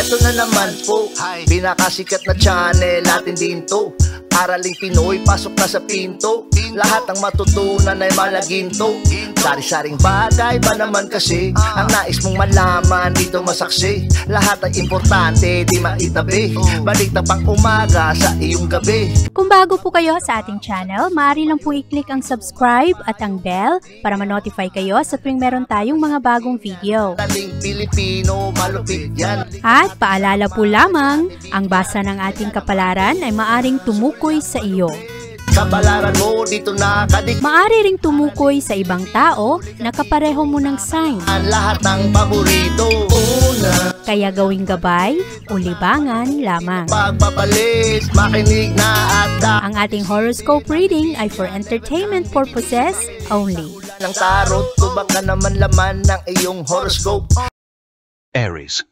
Eto na naman po, pinakasikat na channel natin din to. Araling Pinoy, pasok na sa pinto. Lahat ng matutunan ay malaginto. Sari-saring bagay ba naman kasi ang nais mong malaman dito masaksi. Lahat ay importante, di maitabi. Balik na pang umaga sa iyong gabi. Kung bago po kayo sa ating channel, maaari lang po i-click ang subscribe at ang bell para ma-notify kayo sa tuwing meron tayong mga bagong video. Taling Pilipino, malupit yan. At paalala po lamang, ang basa ng ating kapalaran ay maaring tumukoy sa iyo. Kapalaran mo dito nakadik. Maaari ring tumukoy sa ibang tao na kapareho mo ng sign. Ang lahat ng paborito. Una, Kaya gawing gabay o libangan lamang. pagpapalis, makinig na at Ang ating horoscope reading ay for entertainment purposes only. ng tarot. Tubak ka naman laman ng iyong horoscope. Aries.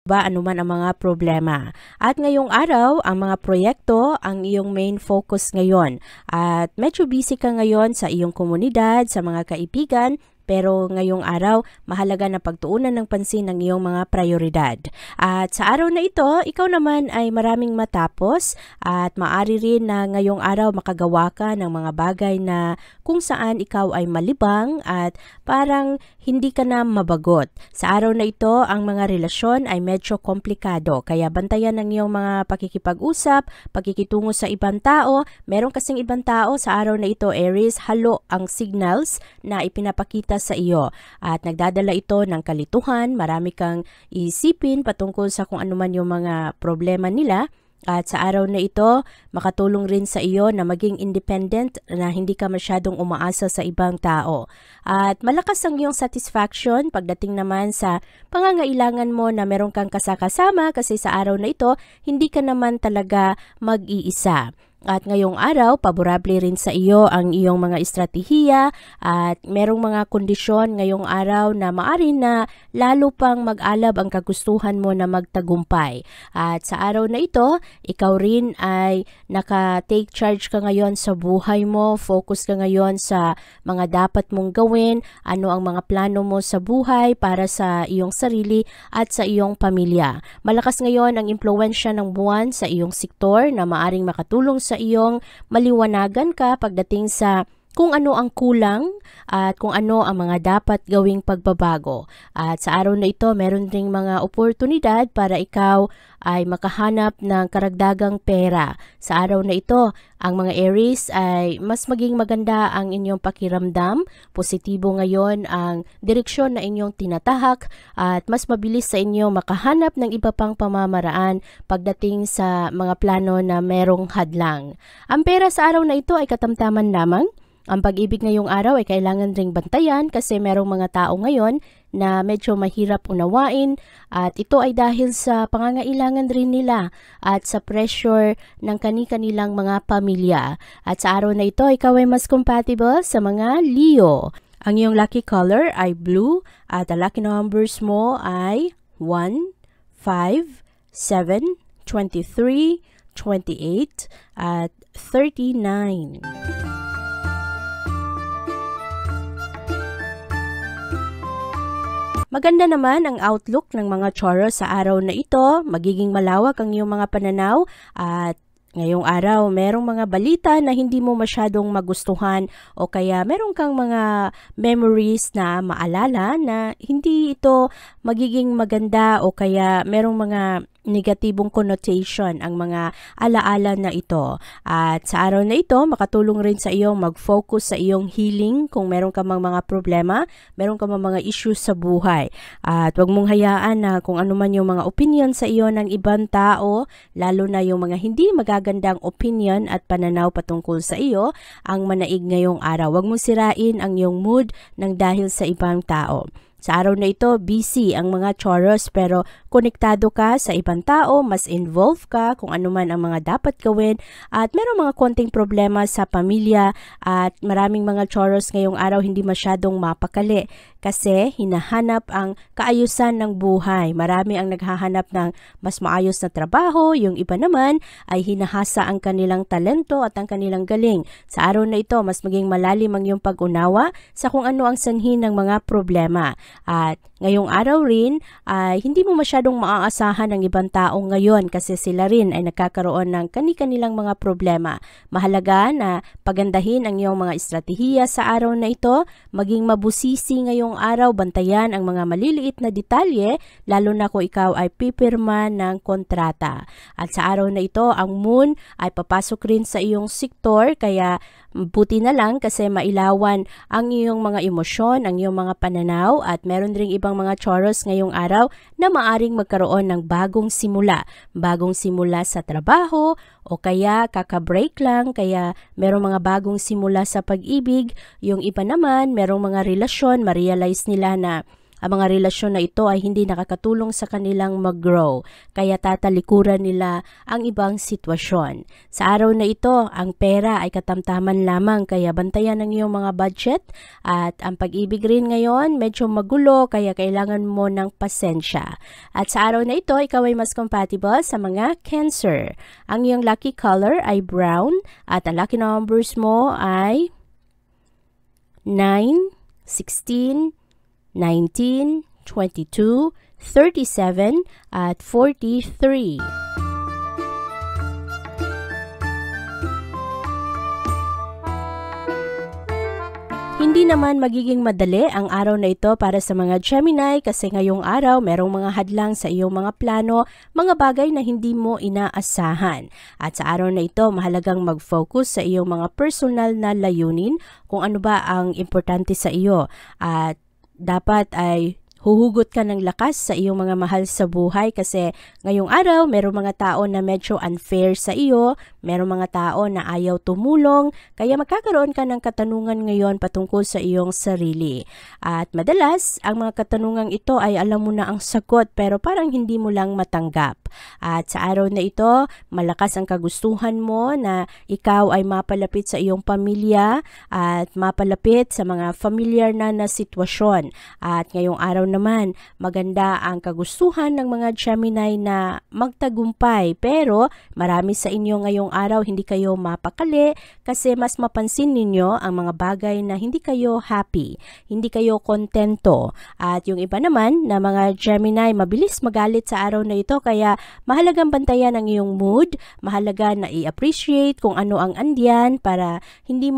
Anuman ang mga problema. At ngayong araw, ang mga proyekto ang iyong main focus ngayon. At medyo busy ka ngayon sa iyong komunidad, sa mga kaibigan, pero ngayong araw, mahalaga na pagtuunan ng pansin ng iyong mga prioridad. At sa araw na ito, ikaw naman ay maraming matapos at maaari rin na ngayong araw makagawa ka ng mga bagay na kung saan ikaw ay malibang at parang hindi ka na mabagot. Sa araw na ito, ang mga relasyon ay medyo komplikado. Kaya bantayan ng iyong mga pakikipag-usap, pakikitungo sa ibang tao. Meron kasing ibang tao sa araw na ito, Aries, halo ang signals na ipinapakita sa iyo at nagdadala ito ng kalituhan. Marami kang isipin patungkol sa kung ano man yung mga problema nila. At sa araw na ito, makatulong rin sa iyo na maging independent, na hindi ka masyadong umaasa sa ibang tao. At malakas ang iyong satisfaction pagdating naman sa pangangailangan mo na meron kang kasakasama kasi sa araw na ito, hindi ka naman talaga mag-iisa. At ngayong araw, paborable rin sa iyo ang iyong mga estratehiya at merong mga kondisyon ngayong araw na maari na lalo pang mag-alab ang kagustuhan mo na magtagumpay. At sa araw na ito, ikaw rin ay naka-take charge ka ngayon sa buhay mo, focus ka ngayon sa mga dapat mong gawin, ano ang mga plano mo sa buhay para sa iyong sarili at sa iyong pamilya. Malakas ngayon ang impluwensya ng buwan sa iyong sektor na maaring makatulong sa iyong maliwanagan ka pagdating sa kung ano ang kulang at kung ano ang mga dapat gawing pagbabago. At sa araw na ito, meron ding mga oportunidad para ikaw ay makahanap ng karagdagang pera. Sa araw na ito, ang mga Aries ay mas maging maganda ang inyong pakiramdam. Positibo ngayon ang direksyon na inyong tinatahak at mas mabilis sa inyo makahanap ng iba pang pamamaraan pagdating sa mga plano na merong hadlang. Ang pera sa araw na ito ay katamtaman lamang. Ang pag-ibig ngayong araw ay kailangan ring bantayan kasi merong mga tao ngayon na medyo mahirap unawain at ito ay dahil sa pangangailangan rin nila at sa pressure ng kani-kanilang mga pamilya. At sa araw na ito, ikaw ay mas compatible sa mga Leo. Ang iyong lucky color ay blue at ang lucky numbers mo ay 1, 5, 7, 23, 28 at 39. Maganda naman ang outlook ng mga Taurus sa araw na ito. Magiging malawak ang iyong mga pananaw at ngayong araw, merong mga balita na hindi mo masyadong magustuhan o kaya meron kang mga memories na maalala na hindi ito magiging maganda o kaya merong mga negatibong connotation ang mga alaala na ito. At sa araw na ito, makatulong rin sa iyo mag-focus sa iyong healing kung meron ka mang mga problema, meron ka mang mga issues sa buhay. At huwag mong hayaan na kung ano man yung mga opinion sa iyo ng ibang tao, lalo na yung mga hindi magagandang opinion at pananaw patungkol sa iyo, ang manaig ngayong araw. Huwag mong sirain ang iyong mood ng dahil sa ibang tao. Sa araw na ito, busy ang mga Taurus pero konektado ka sa ibang tao, mas involved ka kung ano man ang mga dapat gawin at meron mga konting problema sa pamilya at maraming mga Taurus ngayong araw hindi masyadong mapakali kasi hinahanap ang kaayusan ng buhay. Marami ang naghahanap ng mas maayos na trabaho, yung iba naman ay hinahasa ang kanilang talento at ang kanilang galing. Sa araw na ito, mas maging malalim ang iyong pag-unawa sa kung ano ang sanhi ng mga problema. At ngayong araw rin ay hindi mo masyadong maaasahan ng ibang tao ngayon kasi sila rin ay nagkakaroon ng kani-kanilang mga problema. Mahalaga na pagandahin ang iyong mga estratehiya sa araw na ito, maging mabusisi ngayong araw, bantayan ang mga maliliit na detalye, lalo na kung ikaw ay pipirma ng kontrata. At sa araw na ito, ang moon ay papasok rin sa iyong sektor, kaya buti na lang kasi mailawan ang iyong mga emosyon, ang iyong mga pananaw, at meron ring ibang mga Taurus ngayong araw na maaring magkaroon ng bagong simula. Bagong simula sa trabaho o kaya kaka-break lang, kaya merong mga bagong simula sa pag-ibig. Yung iba naman, merong mga relasyon, ma-realize nila na ang mga relasyon na ito ay hindi nakakatulong sa kanilang mag-grow, kaya tatalikuran nila ang ibang sitwasyon. Sa araw na ito, ang pera ay katamtaman lamang, kaya bantayan ang iyong mga budget, at ang pag-ibig rin ngayon medyo magulo, kaya kailangan mo ng pasensya. At sa araw na ito, ikaw ay mas compatible sa mga Cancer. Ang iyong lucky color ay brown, at ang lucky numbers mo ay 9, 16, 19, 22, 37, at 43. Hindi naman magiging madali ang araw na ito para sa mga Gemini kasi ngayong araw merong mga hadlang sa iyong mga plano, mga bagay na hindi mo inaasahan. At sa araw na ito, mahalagang mag-focus sa iyong mga personal na layunin, kung ano ba ang importante sa iyo, at dapat ay huhugot ka ng lakas sa iyong mga mahal sa buhay kasi ngayong araw merong mga tao na medyo unfair sa iyo, merong mga tao na ayaw tumulong, kaya magkakaroon ka ng katanungan ngayon patungkol sa iyong sarili. At madalas, ang mga katanungang ito ay alam mo na ang sagot pero parang hindi mo lang matanggap. At sa araw na ito, malakas ang kagustuhan mo na ikaw ay mapalapit sa iyong pamilya at mapalapit sa mga familiar na sitwasyon. At ngayong araw naman, maganda ang kagustuhan ng mga Gemini na magtagumpay, pero marami sa inyo ngayong araw hindi kayo mapakali kasi mas mapansin ninyo ang mga bagay na hindi kayo happy, hindi kayo kontento. At yung iba naman na mga Gemini mabilis magalit sa araw na ito, kaya mahalagang bantayan ang iyong mood, mahalaga na i-appreciate kung ano ang andiyan para hindi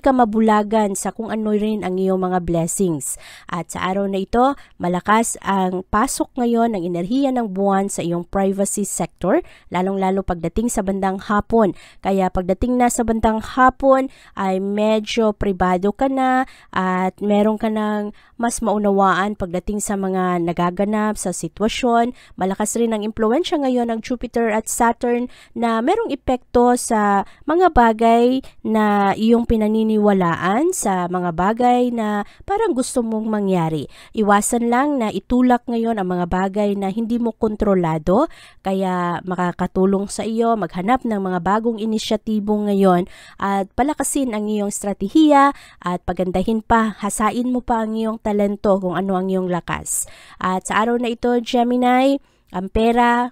ka mabulagan sa kung ano rin ang iyong mga blessings. At sa araw na ito, malakas ang pasok ngayon ng enerhiya ng buwan sa iyong privacy sector, lalong-lalo pagdating sa bandang hapon. Kaya pagdating na sa bandang hapon ay medyo pribado ka na at meron ka ng mas maunawaan pagdating sa mga nagaganap sa sitwasyon. Malakas rin ang impluwensya ngayon ng Jupiter at Saturn na merong epekto sa mga bagay na iyong pinaniniwalaan, sa mga bagay na parang gusto mong mangyari. Iwasan lang na itulak ngayon ang mga bagay na hindi mo kontrolado, kaya makakatulong sa iyo maghanap ng mga bagong inisyatibo ngayon at palakasin ang iyong estratehiya at pagandahin pa, hasain mo pa ang iyong talento kung ano ang iyong lakas. At sa araw na ito, Gemini, ang pera,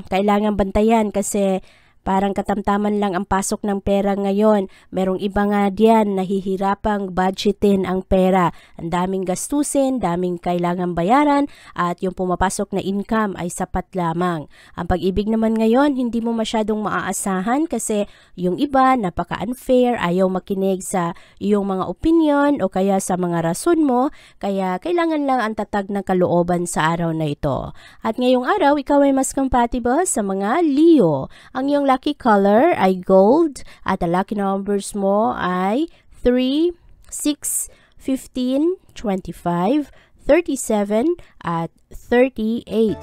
kailangan bantayan kasi parang katamtaman lang ang pasok ng pera ngayon. Merong iba nga diyan nahihirapang budgetin ang pera. Ang daming gastusin, daming kailangan bayaran at yung pumapasok na income ay sapat lamang. Ang pag-ibig naman ngayon, hindi mo masyadong maaasahan kasi yung iba napaka-unfair, ayaw makinig sa iyong mga opinion o kaya sa mga rason mo, kaya kailangan lang ang tatag ng kalooban sa araw na ito. At ngayong araw, ikaw ay mas compatible sa mga Leo. Ang iyong lucky color ay gold at ang lucky numbers mo ay 3, 6, 15, 25, 37 at 38.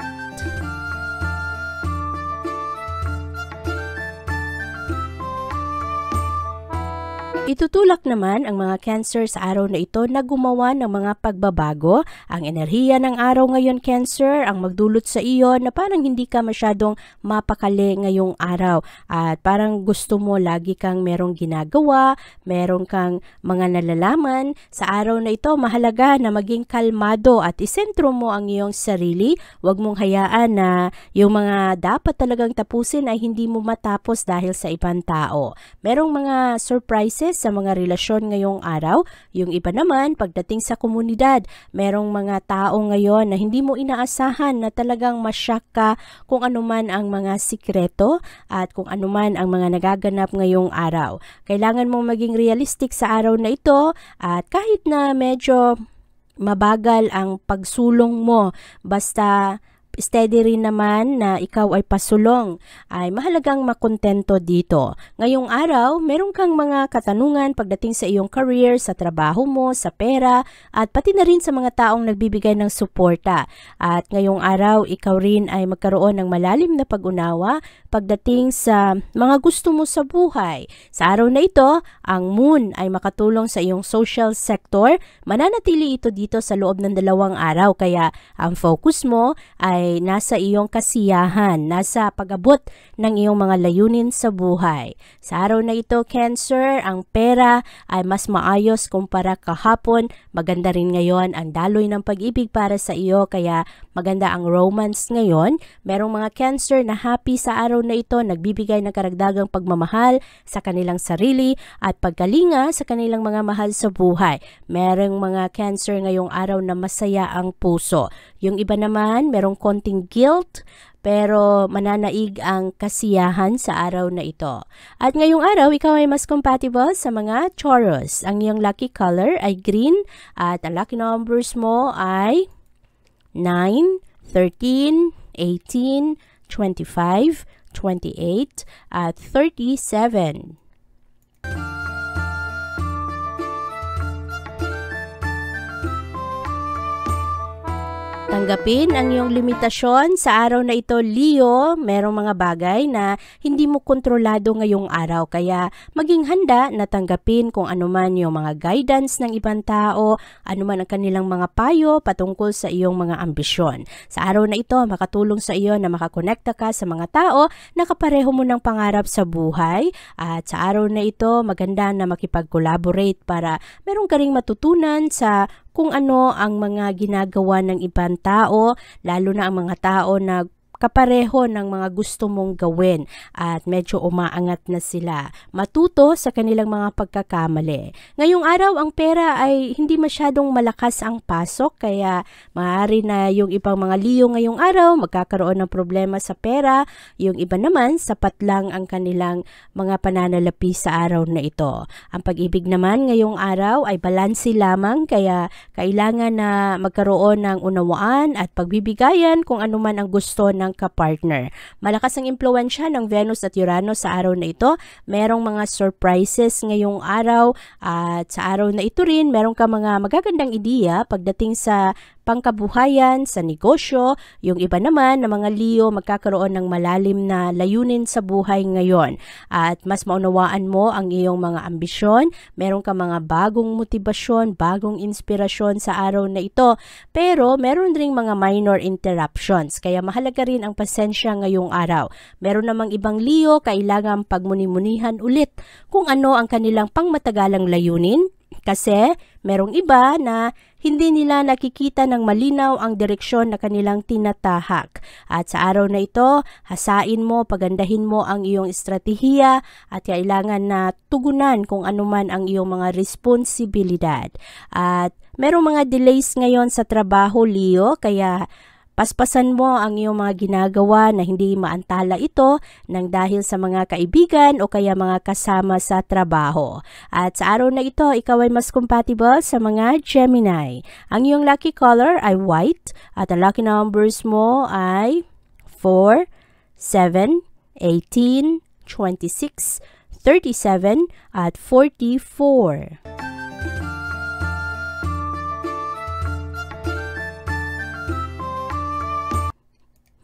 Itutulak naman ang mga Cancer sa araw na ito na gumawa ng mga pagbabago. Ang enerhiya ng araw ngayon, Cancer, ang magdulot sa iyo na parang hindi ka masyadong mapakali ngayong araw at parang gusto mo lagi kang merong ginagawa, meron kang mga nalalaman. Sa araw na ito, mahalaga na maging kalmado at isentro mo ang iyong sarili. Huwag mong hayaan na yung mga dapat talagang tapusin ay hindi mo matapos dahil sa ibang tao. Merong mga surprises sa mga relasyon ngayong araw. Yung iba naman, pagdating sa komunidad, merong mga tao ngayon na hindi mo inaasahan na talagang masyak ka kung anuman ang mga sikreto at kung anuman ang mga nagaganap ngayong araw. Kailangan mong maging realistic sa araw na ito at kahit na medyo mabagal ang pagsulong mo, basta steady rin naman na ikaw ay pasulong, ay mahalagang makontento dito. Ngayong araw, meron kang mga katanungan pagdating sa iyong career, sa trabaho mo, sa pera, at pati na rin sa mga taong nagbibigay ng suporta. At ngayong araw, ikaw rin ay magkaroon ng malalim na pag-unawa pagdating sa mga gusto mo sa buhay. Sa araw na ito, ang moon ay makatulong sa iyong social sector. Mananatili ito dito sa loob ng 2 araw, kaya ang focus mo ay nasa iyong kasiyahan, nasa pag-abot ng iyong mga layunin sa buhay. Sa araw na ito, Cancer, ang pera ay mas maayos kumpara kahapon. Maganda rin ngayon ang daloy ng pag-ibig para sa iyo, kaya maganda ang romance ngayon. Merong mga Cancer na happy sa araw na ito, nagbibigay ng karagdagang pagmamahal sa kanilang sarili at pagkalinga sa kanilang mga mahal sa buhay. Merong mga Cancer ngayong araw na masaya ang puso. Yung iba naman, merong konting guilt, pero mananaig ang kasiyahan sa araw na ito. At ngayong araw, ikaw ay mas compatible sa mga Taurus. Ang iyong lucky color ay green at ang lucky numbers mo ay 9, 13, 18, 25, 28, at 37. Tanggapin ang iyong limitasyon sa araw na ito, Leo. Merong mga bagay na hindi mo kontrolado ngayong araw, kaya maging handa na tanggapin kung anuman yung mga guidance ng ibang tao, anuman ang kanilang mga payo patungkol sa iyong mga ambisyon. Sa araw na ito, makatulong sa iyo na makakonekta ka sa mga tao na kapareho mo ng pangarap sa buhay. At sa araw na ito, maganda na makipag-collaborate para meron ka ring matutunan sa kung ano ang mga ginagawa ng ibang tao, lalo na ang mga tao na kapareho ng mga gusto mong gawin at medyo umaangat na sila. Matuto sa kanilang mga pagkakamali. Ngayong araw, ang pera ay hindi masyadong malakas ang pasok, kaya maaari na yung ibang mga Leo ngayong araw magkakaroon ng problema sa pera. Yung iba naman, sapat lang ang kanilang mga pananalapi sa araw na ito. Ang pag-ibig naman ngayong araw ay balanse lamang, kaya kailangan na magkaroon ng unawaan at pagbibigayan kung anuman ang gusto ng kapartner. Malakas ang impluwensya ng Venus at Uranus sa araw na ito. Merong mga surprises ngayong araw at sa araw na ito rin meron ka mga magagandang ideya pagdating sa pangkabuhayan, sa negosyo. Yung iba naman na mga Leo magkakaroon ng malalim na layunin sa buhay ngayon at mas maunawaan mo ang iyong mga ambisyon. Meron ka mga bagong motibasyon, bagong inspirasyon sa araw na ito, pero meron ring mga minor interruptions, kaya mahalaga rin ang pasensya ngayong araw. Meron namang ibang Leo kailangang pagmuni-munihan ulit kung ano ang kanilang pangmatagalang layunin, kasi merong iba na hindi nila nakikita ng malinaw ang direksyon na kanilang tinatahak. At sa araw na ito, hasain mo, pagandahin mo ang iyong estratehiya at kailangan na tugunan kung anuman ang iyong mga responsibilidad. At merong mga delays ngayon sa trabaho, Leo, kaya paspasan mo ang iyong mga ginagawa na hindi maantala ito nang dahil sa mga kaibigan o kaya mga kasama sa trabaho. At sa araw na ito, ikaw ay mas compatible sa mga Gemini. Ang iyong lucky color ay white at ang lucky numbers mo ay 4, 7, 18, 26, 37, at 44.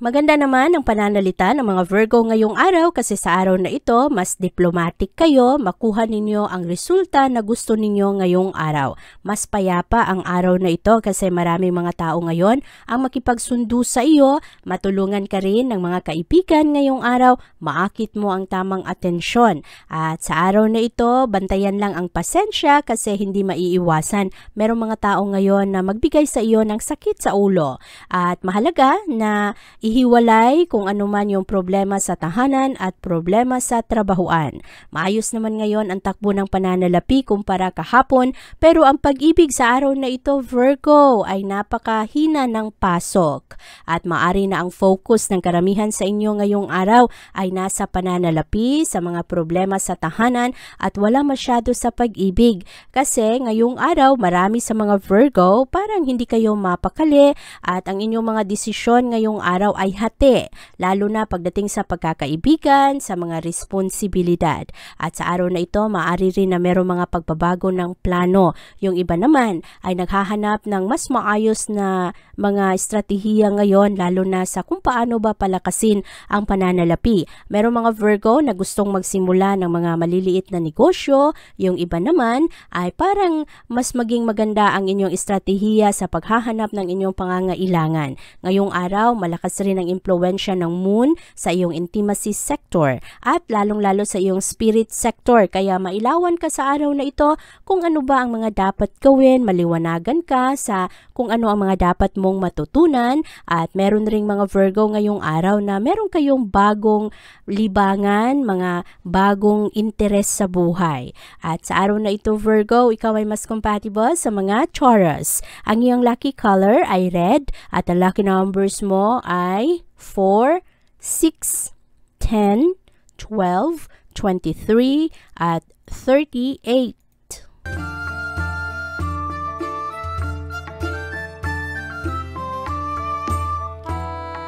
Maganda naman ang pananalita ng mga Virgo ngayong araw kasi sa araw na ito, mas diplomatic kayo, makuha ninyo ang resulta na gusto ninyo ngayong araw. Mas payapa ang araw na ito kasi maraming mga tao ngayon ang makipagsundo sa iyo, matulungan ka rin ng mga kaibigan ngayong araw, maakit mo ang tamang atensyon. At sa araw na ito, bantayan lang ang pasensya kasi hindi maiiwasan. Merong mga tao ngayon na magbigay sa iyo ng sakit sa ulo. At mahalaga na ihiwalay kung ano man yung problema sa tahanan at problema sa trabahuan. Maayos naman ngayon ang takbo ng pananalapi kumpara kahapon, pero ang pag-ibig sa araw na ito, Virgo, ay napakahina ng pasok. At maari na ang focus ng karamihan sa inyo ngayong araw ay nasa pananalapi, sa mga problema sa tahanan at wala masyado sa pag-ibig. Kasi ngayong araw, marami sa mga Virgo parang hindi kayo mapakali at ang inyong mga desisyon ngayong araw ay hati, lalo na pagdating sa pagkakaibigan, sa mga responsibilidad. At sa araw na ito, maaari rin na merong mga pagbabago ng plano. Yung iba naman ay naghahanap ng mas maayos na mga estratehiya ngayon, lalo na sa kung paano ba palakasin ang pananalapi. Merong mga Virgo na gustong magsimula ng mga maliliit na negosyo. Yung iba naman ay parang mas maging maganda ang inyong estratehiya sa paghahanap ng inyong pangangailangan. Ngayong araw, malakas rin ang impluwensya ng moon sa iyong intimacy sector at lalong-lalo sa iyong spirit sector. Kaya mailawan ka sa araw na ito kung ano ba ang mga dapat gawin, maliwanagan ka sa kung ano ang mga dapat mong matutunan. At meron ring mga Virgo ngayong araw na meron kayong bagong libangan, mga bagong interes sa buhay. At sa araw na ito, Virgo, ikaw ay mas compatible sa mga Taurus. Ang iyong lucky color ay red at ang lucky numbers mo ay 4, 6, 10, 12, 23, at 38.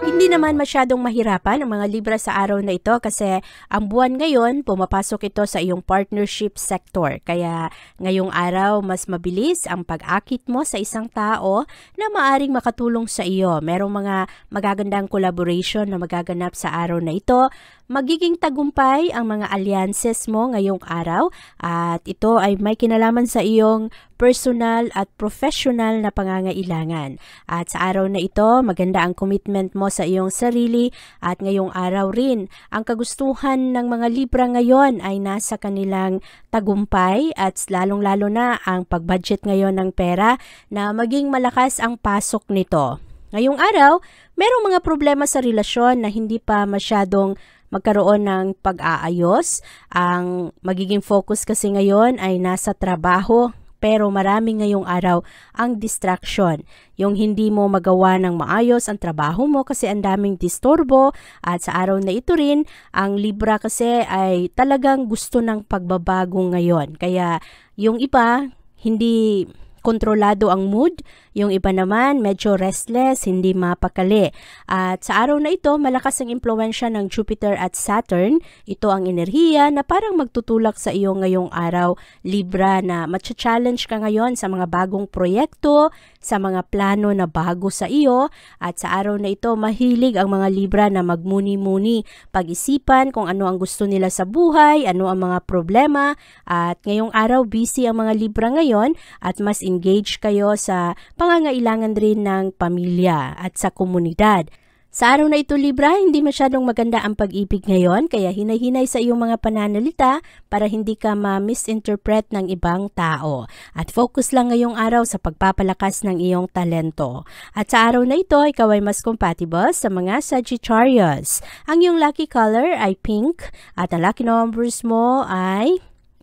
Hindi naman masyadong mahirapan ang mga Libra sa araw na ito kasi ang buwan ngayon, pumapasok ito sa iyong partnership sector. Kaya ngayong araw, mas mabilis ang pag-akit mo sa isang tao na maaring makatulong sa iyo. Merong mga magagandang collaboration na magaganap sa araw na ito. Magiging tagumpay ang mga alliances mo ngayong araw at ito ay may kinalaman sa iyong personal at professional na pangangailangan. At sa araw na ito, maganda ang commitment mo sa iyong sarili at ngayong araw rin, ang kagustuhan ng mga Libra ngayon ay nasa kanilang tagumpay at lalong-lalo na ang pag-budget ngayon ng pera na maging malakas ang pasok nito. Ngayong araw, merong mga problema sa relasyon na hindi pa masyadong magkaroon ng pag-aayos. Ang magiging focus kasi ngayon ay nasa trabaho, pero marami ngayong araw ang distraction. Yung hindi mo magawa ng maayos ang trabaho mo kasi ang daming disturbo. At sa araw na ito rin, ang Libra kasi ay talagang gusto ng pagbabago ngayon. Kaya yung iba, hindi kontrolado ang mood. Yung iba naman, medyo restless, hindi mapakali. At sa araw na ito, malakas ang impluwensya ng Jupiter at Saturn. Ito ang enerhiya na parang magtutulak sa iyo ngayong araw, Libra, na matcha-challenge ka ngayon sa mga bagong proyekto, sa mga plano na bago sa iyo. At sa araw na ito, mahilig ang mga Libra na magmuni-muni, pag-isipan kung ano ang gusto nila sa buhay, ano ang mga problema. At ngayong araw, busy ang mga Libra ngayon at mas engage kayo sa pangangailangan rin ng pamilya at sa komunidad. Sa araw na ito, Libra, hindi masyadong maganda ang pag-ibig ngayon, kaya hinay-hinay sa iyong mga pananalita para hindi ka ma-misinterpret ng ibang tao. At focus lang ngayong araw sa pagpapalakas ng iyong talento. At sa araw na ito, ikaw ay mas compatible sa mga Sagittarius. Ang iyong lucky color ay pink at ang lucky numbers mo ay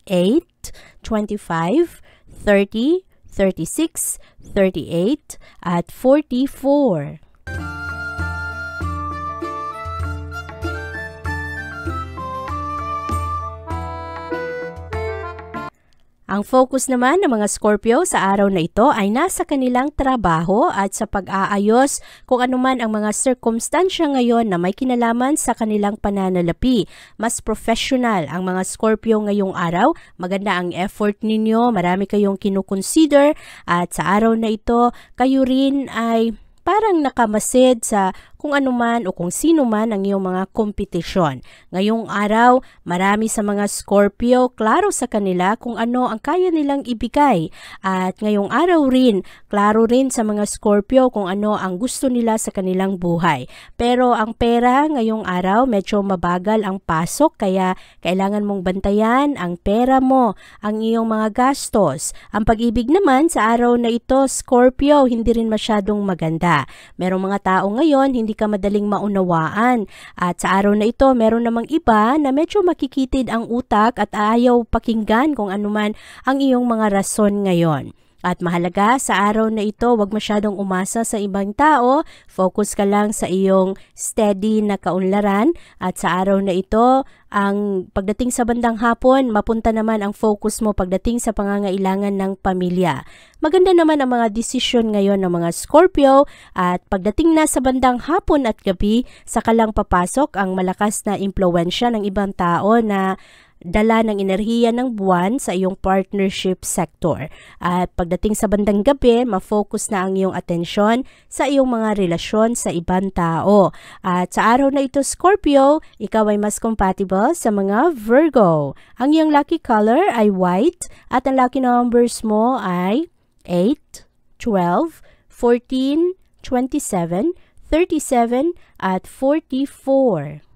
8, 25, 30, 36, 38, at 44. Ang focus naman ng mga Scorpio sa araw na ito ay nasa kanilang trabaho at sa pag-aayos kung anuman ang mga sirkumstansya ngayon na may kinalaman sa kanilang pananalapi. Mas professional ang mga Scorpio ngayong araw. Maganda ang effort ninyo, marami kayong kinukonsider at sa araw na ito kayo rin ay parang nakamasid sa kung ano man o kung sino man ang iyong mga kompetisyon. Ngayong araw, marami sa mga Scorpio, klaro sa kanila kung ano ang kaya nilang ibigay. At ngayong araw rin, klaro rin sa mga Scorpio kung ano ang gusto nila sa kanilang buhay. Pero ang pera ngayong araw, medyo mabagal ang pasok, kaya kailangan mong bantayan ang pera mo, ang iyong mga gastos. Ang pag-ibig naman sa araw na ito, Scorpio, hindi rin masyadong maganda. Merong mga tao ngayon, hindi ka madaling maunawaan. At sa araw na ito, meron namang iba na medyo makikitid ang utak at ayaw pakinggan kung anuman ang iyong mga rason ngayon. At mahalaga sa araw na ito, huwag masyadong umasa sa ibang tao, focus ka lang sa iyong steady na kaunlaran. At sa araw na ito, ang pagdating sa bandang hapon, mapunta naman ang focus mo pagdating sa pangangailangan ng pamilya. Maganda naman ang mga desisyon ngayon ng mga Scorpio at pagdating na sa bandang hapon at gabi, saka lang papasok ang malakas na impluwensya ng ibang tao na dala ng enerhiya ng buwan sa iyong partnership sector. At pagdating sa bandang gabi, ma-focus na ang iyong atensyon sa iyong mga relasyon sa ibang tao. At sa araw na ito, Scorpio, ikaw ay mas compatible sa mga Virgo. Ang iyong lucky color ay white at ang lucky numbers mo ay 8, 12, 14, 27, 37 at 44.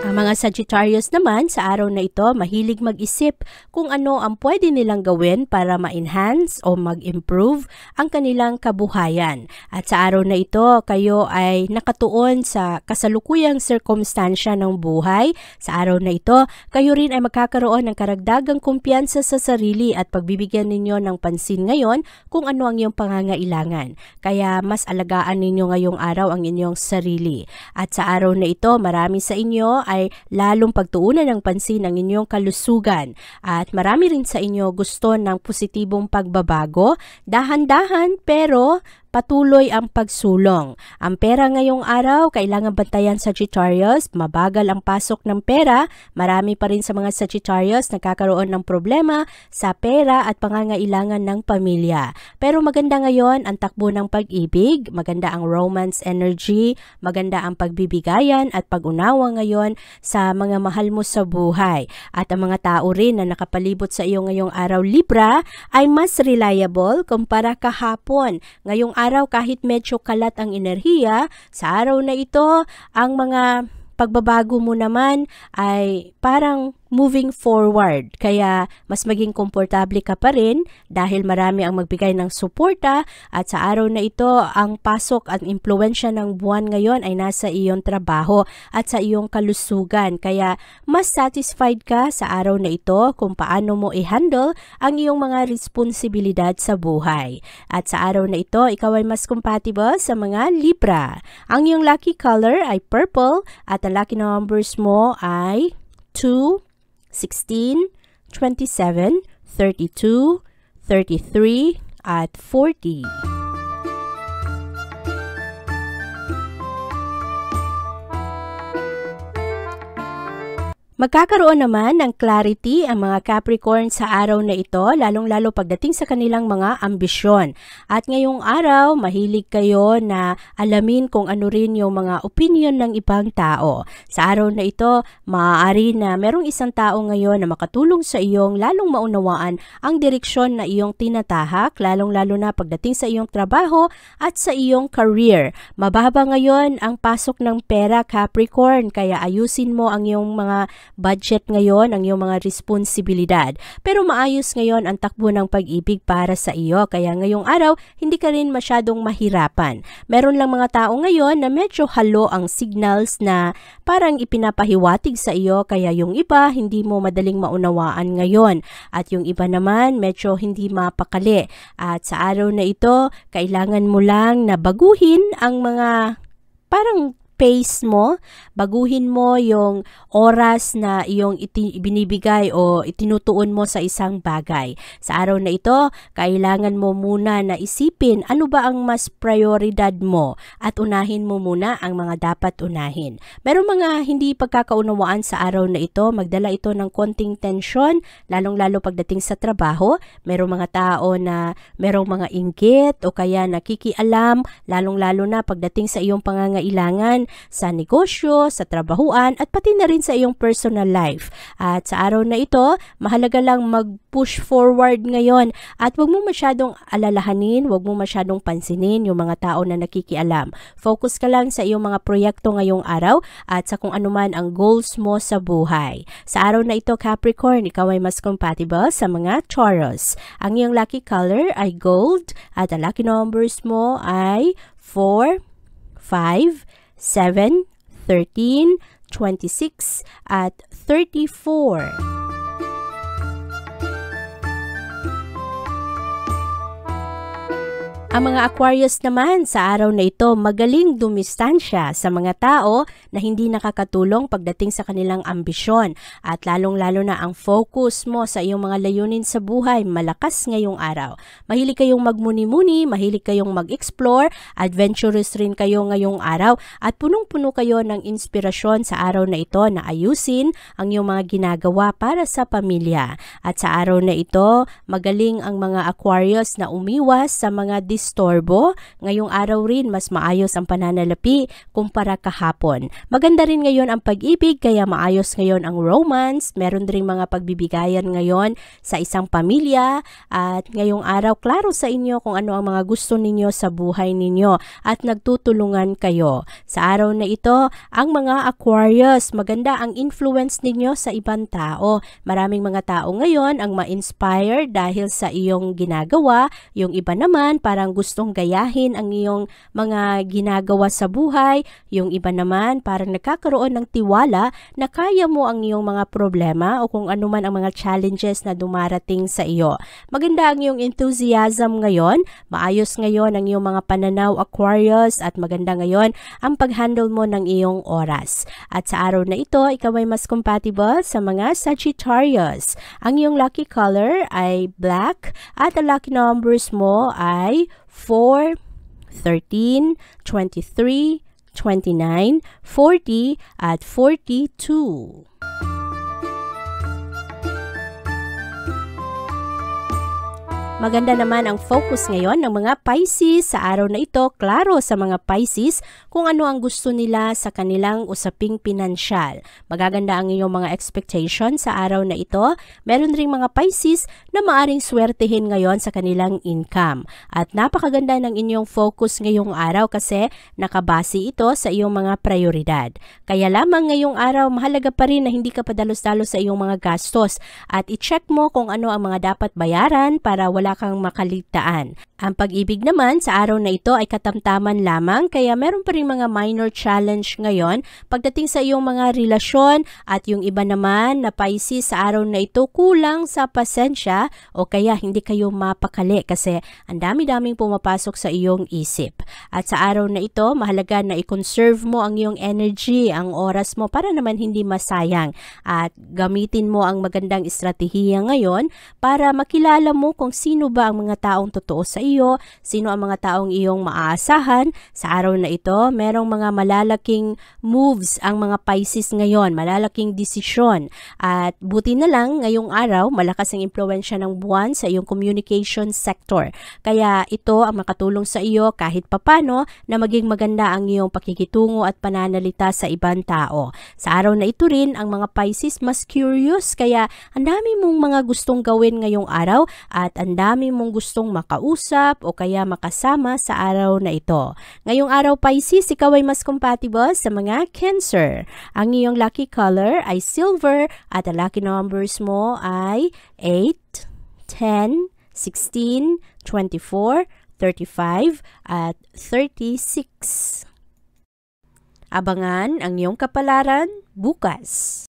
Ang mga Sagittarius naman sa araw na ito mahilig mag-isip kung ano ang pwede nilang gawin para ma-enhance o mag-improve ang kanilang kabuhayan. At sa araw na ito, kayo ay nakatuon sa kasalukuyang sirkumstansya ng buhay. Sa araw na ito, kayo rin ay magkakaroon ng karagdagang kumpiyansa sa sarili at pagbibigyan ninyo ng pansin ngayon kung ano ang iyong pangangailangan. Kaya mas alagaan ninyo ngayong araw ang inyong sarili. At sa araw na ito, marami sa inyo ay lalong pagtuunan ng pansin ang inyong kalusugan at marami rin sa inyo gusto ng positibong pagbabago, dahan-dahan pero patuloy ang pagsulong. Ang pera ngayong araw, kailangan bantayan Sagittarius, mabagal ang pasok ng pera, marami pa rin sa mga Sagittarius nagkakaroon ng problema sa pera at pangangailangan ng pamilya. Pero maganda ngayon ang takbo ng pag-ibig, maganda ang romance energy, maganda ang pagbibigayan at pag-unawa ngayon sa mga mahal mo sa buhay. At ang mga tao rin na nakapalibot sa iyo ngayong araw, Libra, ay mas reliable kumpara kahapon. Ngayong araw, kahit medyo kalat ang enerhiya, sa araw na ito, ang mga pagbabago mo naman ay parang moving forward. Kaya mas maging komportable ka pa rin dahil marami ang magbigay ng suporta at sa araw na ito, ang pasok at impluwensya ng buwan ngayon ay nasa iyong trabaho at sa iyong kalusugan. Kaya mas satisfied ka sa araw na ito kung paano mo i-handle ang iyong mga responsibilidad sa buhay. At sa araw na ito, ikaw ay mas compatible sa mga Libra. Ang iyong lucky color ay purple at ang lucky numbers mo ay 2, 16, 27, 32, 33, at 40. Magkakaroon naman ng clarity ang mga Capricorn sa araw na ito, lalong-lalo pagdating sa kanilang mga ambisyon. At ngayong araw, mahilig kayo na alamin kung ano rin yung mga opinion ng ibang tao. Sa araw na ito, maaari na merong isang tao ngayon na makatulong sa iyong lalong maunawaan ang direksyon na iyong tinatahak, lalong-lalo na pagdating sa iyong trabaho at sa iyong career. Mababa ngayon ang pasok ng pera, Capricorn, kaya ayusin mo ang iyong mga budget ngayon, ang iyong mga responsibilidad. Pero maayos ngayon ang takbo ng pag-ibig para sa iyo. Kaya ngayong araw, hindi ka rin masyadong mahirapan. Meron lang mga tao ngayon na medyo halo ang signals na parang ipinapahiwatig sa iyo. Kaya yung iba, hindi mo madaling maunawaan ngayon. At yung iba naman, medyo hindi mapakali. At sa araw na ito, kailangan mo lang na baguhin ang mga parang pace mo, baguhin mo yung oras na iyong binibigay o itinutuon mo sa isang bagay. Sa araw na ito, kailangan mo muna na isipin ano ba ang mas prioridad mo at unahin mo muna ang mga dapat unahin. Merong mga hindi pagkakaunawaan sa araw na ito, magdala ito ng konting tensyon, lalong-lalo pagdating sa trabaho. Merong mga tao na merong mga inggit o kaya nakikialam, lalong-lalo na pagdating sa iyong pangangailangan sa negosyo, sa trabahuan at pati na rin sa iyong personal life. At sa araw na ito, mahalaga lang mag-push forward ngayon at huwag mo masyadong alalahanin, huwag mo masyadong pansinin yung mga tao na nakikialam. Focus ka lang sa iyong mga proyekto ngayong araw at sa kung ano man ang goals mo sa buhay. Sa araw na ito, Capricorn, ikaw ay mas compatible sa mga Taurus. Ang iyong lucky color ay gold at ang lucky numbers mo ay 4, 5, 7, 13, 26, at 34. Ang mga Aquarius naman sa araw na ito magaling dumistansya sa mga tao na hindi nakakatulong pagdating sa kanilang ambisyon at lalong-lalo na ang focus mo sa iyong mga layunin sa buhay malakas ngayong araw. Mahilig kayong magmuni-muni, mahilig kayong mag-explore, adventurous rin kayo ngayong araw at punong-puno kayo ng inspirasyon sa araw na ito na ayusin ang iyong mga ginagawa para sa pamilya. At sa araw na ito, magaling ang mga Aquarius na umiwas sa mga disturbo. Ngayong araw rin mas maayos ang pananalapi kumpara kahapon. Maganda rin ngayon ang pag-ibig kaya maayos ngayon ang romance. Meron rin mga pagbibigayan ngayon sa isang pamilya at ngayong araw klaro sa inyo kung ano ang mga gusto ninyo sa buhay ninyo at nagtutulungan kayo. Sa araw na ito, ang mga Aquarius, maganda ang influence ninyo sa ibang tao. Maraming mga tao ngayon ang ma-inspire dahil sa iyong ginagawa. Yung iba naman parang gustong gayahin ang iyong mga ginagawa sa buhay. Yung iba naman parang nagkakaroon ng tiwala na kaya mo ang iyong mga problema o kung ano man ang mga challenges na dumarating sa iyo. Maganda ang iyong enthusiasm ngayon. Maayos ngayon ang iyong mga pananaw, Aquarius, at maganda ngayon ang pag-handle mo ng iyong oras. At sa araw na ito, ikaw ay mas compatible sa mga Sagittarius. Ang iyong lucky color ay black at ang lucky numbers mo ay 4, 13, 23, 29, 40, at 42. Maganda naman ang focus ngayon ng mga Pisces sa araw na ito. Klaro sa mga Pisces kung ano ang gusto nila sa kanilang usaping pinansyal. Magaganda ang iyong mga expectation sa araw na ito. Meron ring mga Pisces na maaring swertehin ngayon sa kanilang income. At napakaganda ng inyong focus ngayong araw kasi nakabase ito sa iyong mga prioridad. Kaya lamang ngayong araw mahalaga pa rin na hindi ka padalos-dalos sa iyong mga gastos at i-check mo kung ano ang mga dapat bayaran para wala kang makaligtaan. Ang pag-ibig naman sa araw na ito ay katamtaman lamang kaya meron pa rin mga minor challenge ngayon pagdating sa iyong mga relasyon at yung iba naman na Pisces sa araw na ito kulang sa pasensya o kaya hindi kayo mapakali kasi ang dami-daming pumapasok sa iyong isip. At sa araw na ito mahalaga na i-conserve mo ang iyong energy, ang oras mo para naman hindi masayang at gamitin mo ang magandang estratehiya ngayon para makilala mo kung sino ba ang mga taong totoo sa iyo, sino ang mga taong iyong maaasahan. Sa araw na ito, merong mga malalaking moves ang mga Pisces ngayon, malalaking desisyon. At buti na lang, ngayong araw, malakas ang impluwensya ng buwan sa iyong communication sector. Kaya ito ang makatulong sa iyo kahit papano na maging maganda ang iyong pakikitungo at pananalita sa ibang tao. Sa araw na ito rin, ang mga Pisces mas curious, kaya ang dami mong mga gustong gawin ngayong araw at ang dami mong gustong makausap o kaya makasama sa araw na ito. Ngayong araw Pisces, ikaw ay mas compatible sa mga Cancer. Ang iyong lucky color ay silver at ang lucky numbers mo ay 8, 10, 16, 24, 35, at 36. Abangan ang iyong kapalaran bukas.